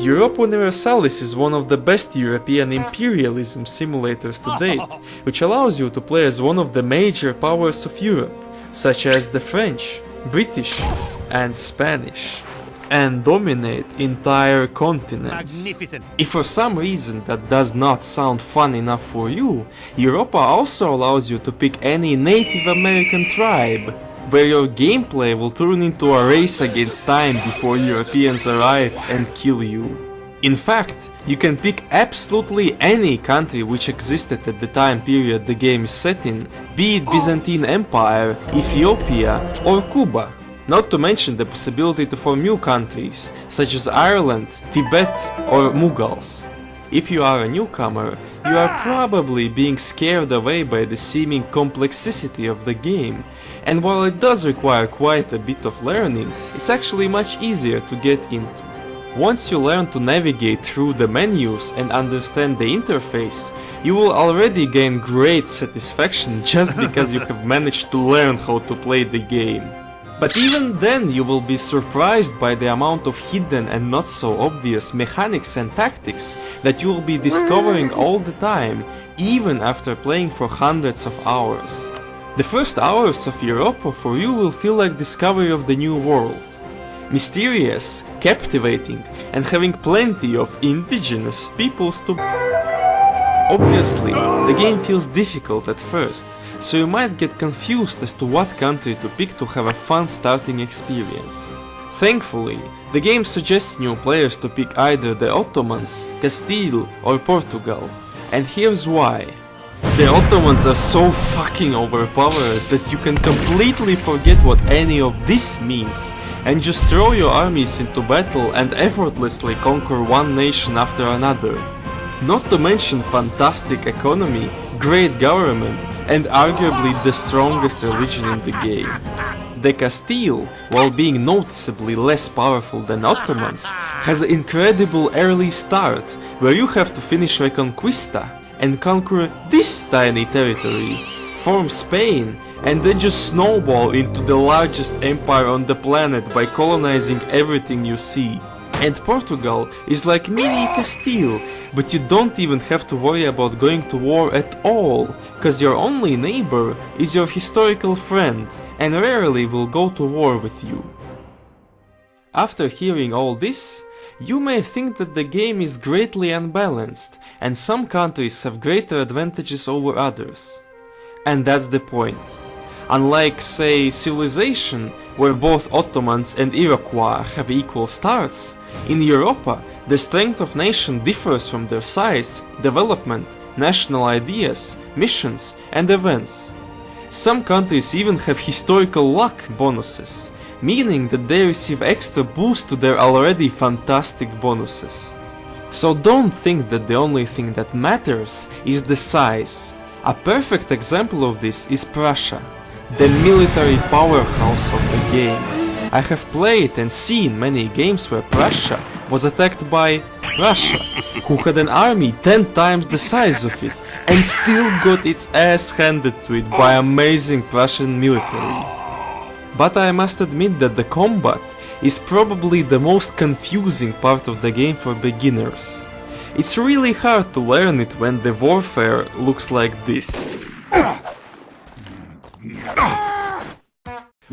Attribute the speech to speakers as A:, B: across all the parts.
A: Europa Universalis is one of the best European imperialism simulators to date, which allows you to play as one of the major powers of Europe, such as the French, British and Spanish, and dominate entire continents.
B: Magnificent.
A: If for some reason that does not sound fun enough for you, Europa also allows you to pick any Native American tribe, where your gameplay will turn into a race against time before Europeans arrive and kill you. In fact, you can pick absolutely any country which existed at the time period the game is set in, be it Byzantine Empire, Ethiopia or Cuba. Not to mention the possibility to form new countries, such as Ireland, Tibet or Mughals. If you are a newcomer, you are probably being scared away by the seeming complexity of the game, and while it does require quite a bit of learning, it's actually much easier to get into. Once you learn to navigate through the menus and understand the interface, you will already gain great satisfaction just because you have managed to learn how to play the game. But even then you will be surprised by the amount of hidden and not so obvious mechanics and tactics that you will be discovering all the time, even after playing for hundreds of hours. The first hours of Europa for you will feel like discovery of the new world. Mysterious, captivating, and having plenty of indigenous peoples to... Obviously, the game feels difficult at first, so you might get confused as to what country to pick to have a fun starting experience. Thankfully, the game suggests new players to pick either the Ottomans, Castile or Portugal, and here's why. The Ottomans are so fucking overpowered that you can completely forget what any of this means and just throw your armies into battle and effortlessly conquer one nation after another. Not to mention fantastic economy, great government, and arguably the strongest religion in the game. The Castile, while being noticeably less powerful than Ottomans, has an incredible early start where you have to finish Reconquista and conquer this tiny territory, form Spain, and then just snowball into the largest empire on the planet by colonizing everything you see. And Portugal is like mini Castile, but you don't even have to worry about going to war at all, cause your only neighbor is your historical friend, and rarely will go to war with you. After hearing all this, you may think that the game is greatly unbalanced, and some countries have greater advantages over others. And that's the point. Unlike, say, Civilization, where both Ottomans and Iroquois have equal starts, in Europa, the strength of nation differs from their size, development, national ideas, missions, and events. Some countries even have historical luck bonuses, meaning that they receive extra boost to their already fantastic bonuses. So don't think that the only thing that matters is the size. A perfect example of this is Prussia, the military powerhouse of the game. I have played and seen many games where Prussia was attacked by Russia, who had an army 10 times the size of it and still got its ass handed to it by amazing Prussian military. But I must admit that the combat is probably the most confusing part of the game for beginners. It's really hard to learn it when the warfare looks like this.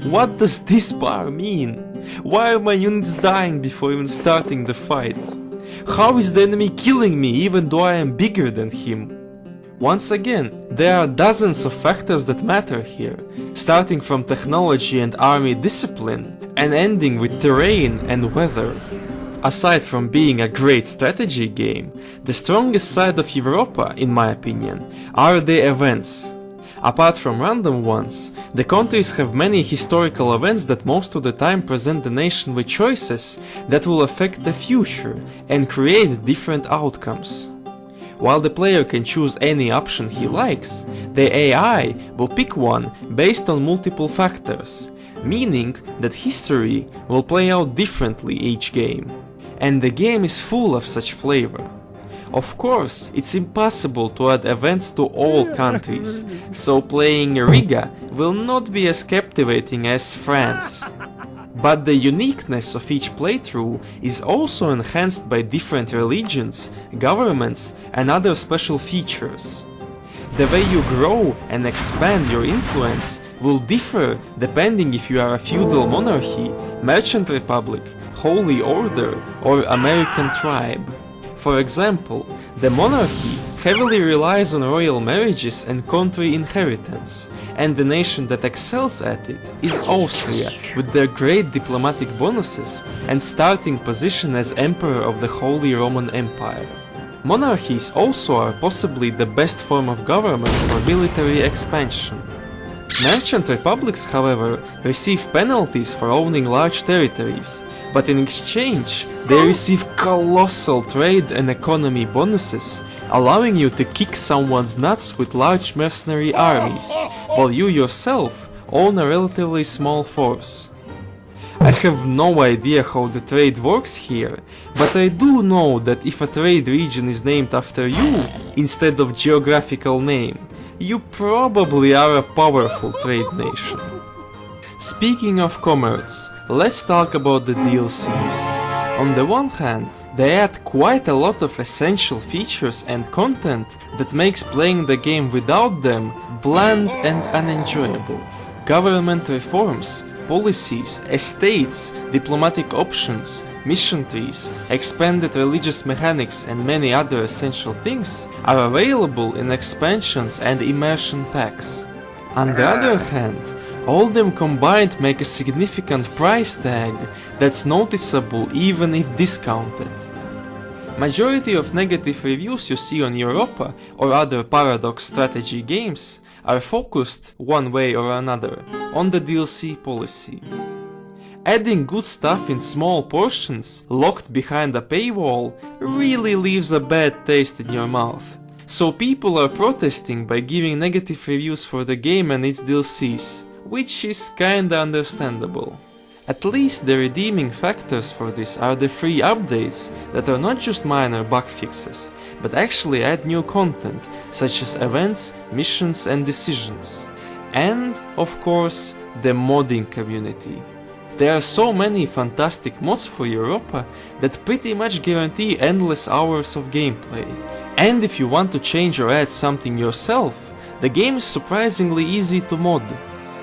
A: What does this bar mean? Why are my units dying before even starting the fight? How is the enemy killing me even though I am bigger than him? Once again, there are dozens of factors that matter here, starting from technology and army discipline, and ending with terrain and weather. Aside from being a great strategy game, the strongest side of Europa, in my opinion, are the events. Apart from random ones, the countries have many historical events that most of the time present the nation with choices that will affect the future and create different outcomes. While the player can choose any option he likes, the AI will pick one based on multiple factors, meaning that history will play out differently each game. And the game is full of such flavor. Of course, it's impossible to add events to all countries, so playing Riga will not be as captivating as France. But the uniqueness of each playthrough is also enhanced by different religions, governments, and other special features. The way you grow and expand your influence will differ depending if you are a feudal monarchy, merchant republic, holy order, or American tribe. For example, the monarchy heavily relies on royal marriages and country inheritance, and the nation that excels at it is Austria, with their great diplomatic bonuses and starting position as Emperor of the Holy Roman Empire. Monarchies also are possibly the best form of government for military expansion. Merchant republics, however, receive penalties for owning large territories, but in exchange they receive colossal trade and economy bonuses, allowing you to kick someone's nuts with large mercenary armies, while you yourself own a relatively small force. I have no idea how the trade works here, but I do know that if a trade region is named after you, instead of geographical name, you probably are a powerful trade nation. Speaking of commerce, let's talk about the DLCs. On the one hand, they add quite a lot of essential features and content that makes playing the game without them bland and unenjoyable. Government reforms, policies, estates, diplomatic options, mission trees, expanded religious mechanics and many other essential things are available in expansions and immersion packs. On the other hand, all them combined make a significant price tag that's noticeable even if discounted. Majority of negative reviews you see on Europa or other Paradox strategy games are focused, one way or another, on the DLC policy. Adding good stuff in small portions, locked behind a paywall, really leaves a bad taste in your mouth. So people are protesting by giving negative reviews for the game and its DLCs, which is kinda understandable. At least the redeeming factors for this are the free updates that are not just minor bug fixes, but actually add new content, such as events, missions and decisions. And, of course, the modding community. There are so many fantastic mods for Europa that pretty much guarantee endless hours of gameplay. And if you want to change or add something yourself, the game is surprisingly easy to mod.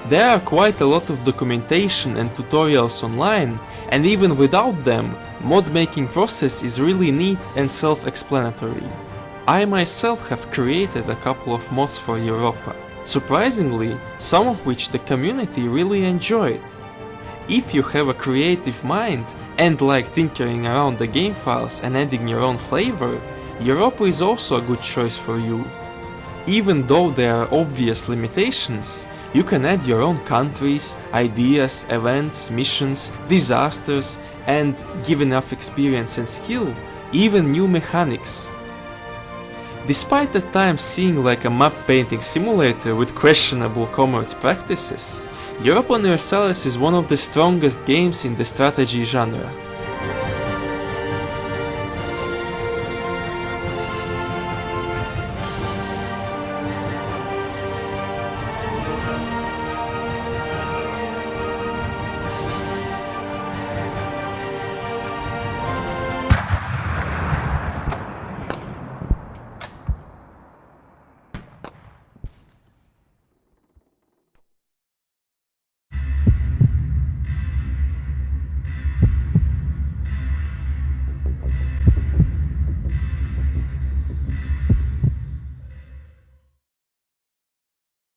A: There are quite a lot of documentation and tutorials online, and even without them, mod making process is really neat and self-explanatory. I myself have created a couple of mods for Europa, surprisingly, some of which the community really enjoyed. If you have a creative mind and like tinkering around the game files and adding your own flavor, Europa is also a good choice for you. Even though there are obvious limitations, you can add your own countries, ideas, events, missions, disasters, and, give enough experience and skill, even new mechanics. Despite at times seeming like a map painting simulator with questionable commerce practices, Europa Universalis is one of the strongest games in the strategy genre.